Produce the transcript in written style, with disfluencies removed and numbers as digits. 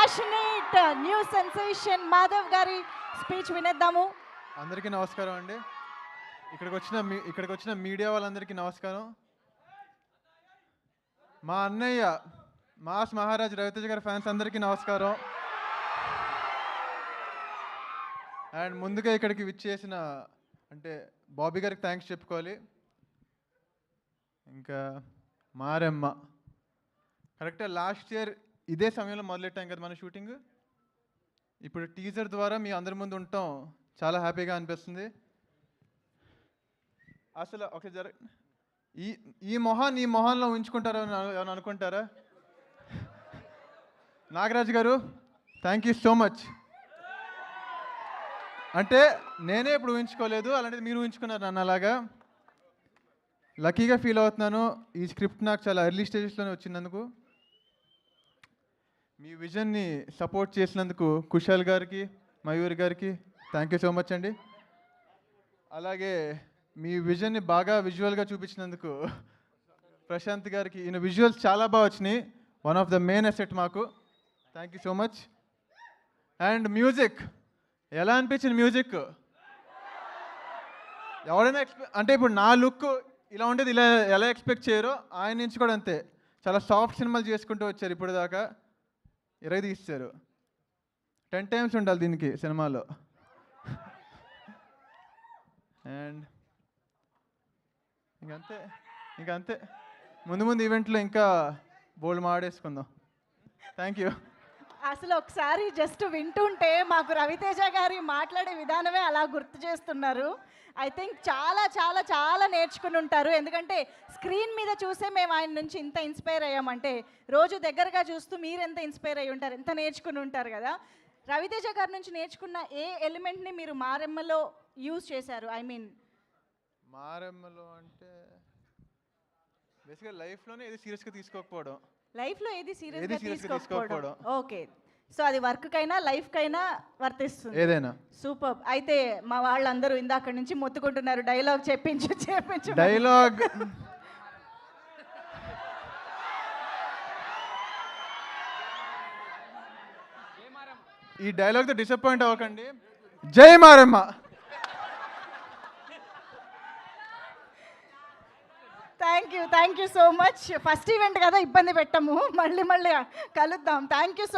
Passionate new sensation Madhav గారి speech వినేద్దాము. అందరికీ నమస్కారం అండి. ఇక్కడికి వచ్చిన మీడియా వాళ్ళందరికీ నమస్కారం. మా అన్నయ్య మాస్ మహారాజ్ రవితేజ గారి ఫ్యాన్స్ అందరికీ నమస్కారం. అండ్ ముందుగా ఇక్కడికి విచ్చేసిన అంటే బాబీ గారికి థ్యాంక్స్ చెప్పుకోవాలి. ఇంకా మారెమ్మ కరెక్ట్గా లాస్ట్ ఇయర్ ఇదే సమయంలో మొదలెట్టాం కదా మన షూటింగ్. ఇప్పుడు టీజర్ ద్వారా మీ అందరి ముందు ఉండటం చాలా హ్యాపీగా అనిపిస్తుంది. అసలు ఒక ఈ మొహాన్ని ఈ మొహంలో ఉంచుకుంటారో అని అనుకుంటారా? నాగరాజు గారు థ్యాంక్ యూ సో మచ్. అంటే నేనే ఇప్పుడు ఊహించుకోలేదు, అలాంటిది మీరు ఊహించుకున్నారు నన్ను. అలాగా లక్కీగా ఫీల్ అవుతున్నాను. ఈ స్క్రిప్ట్ నాకు చాలా ఎర్లీ స్టేజెస్లోనే వచ్చినందుకు. మీ విజన్ని సపోర్ట్ చేసినందుకు కుశాల్ గారికి, మయూర్ గారికి థ్యాంక్ యూ సో మచ్ అండి. అలాగే మీ విజన్ని బాగా విజువల్గా చూపించినందుకు ప్రశాంత్ గారికి, ఈయన విజువల్స్ చాలా బాగా వచ్చినాయి. One of the main asset మాకు. Thank you so much. And music ఎలా అనిపించింది? మ్యూజిక్ ఎవరైనా అంటే ఇప్పుడు నా లుక్ ఇలా ఉండేది, ఇలా ఎలా ఎక్స్పెక్ట్ చేయరో ఆయన నుంచి కూడా అంతే. చాలా సాఫ్ట్ సినిమాలు చేసుకుంటూ వచ్చారు ఇప్పుడు దాకా. 20 తీస్తారు. 10 times ఉండాలి దీనికి సినిమాలో. అండ్ ఇంకంతే ముందు ఈవెంట్లో ఇంకా బోల్డ్ మాడేసుకుందాం. Thank you. అసలు ఒకసారి జస్ట్ వింటుంటే మాకు రవితేజ గారి మాట్లాడే విధానమే అలా గుర్తు చేస్తున్నారు. ఐ థింక్ చాలా చాలా చాలా నేర్చుకుని ఉంటారు. ఎందుకంటే స్క్రీన్ మీద చూసే మేము ఆయన నుంచి ఇంత ఇన్స్పైర్ అయ్యామంటే రోజు దగ్గరగా చూస్తూ మీరు ఎంత ఇన్స్పైర్ అయ్యి ఉంటారు, ఎంత నేర్చుకుని ఉంటారు కదా. రవితేజ గారి నుంచి నేర్చుకున్న ఏ ఎలిమెంట్ని మీరు మారెమ్మలో యూజ్ చేశారు? ఐ మీన్ మారెమ్మలో అంటే బేసిక్గా లైఫ్లోనే ఏది సీరియస్గా తీసుకోకపోవడం. లైఫ్లో ఏది సీరియస్గా తీసుకోకపోవడం. ఓకే, సో అది వర్క్కైనా లైఫ్కైనా వర్తిస్తుంది ఏదైనా. సూపర్. అయితే మా వాళ్ళందరూ ఇందాక నుంచి మొత్తుకుంటున్నారు డైలాగ్ చెప్పించు. డైలాగ్ ఈ డైలాగ్తో డిసప్పాయింట్ అవ్వకండి. జై Maramma. Thank you so much. First event కదా, ఇబ్బంది పెట్టము. మళ్ళీ కలుద్దాం. Thank you so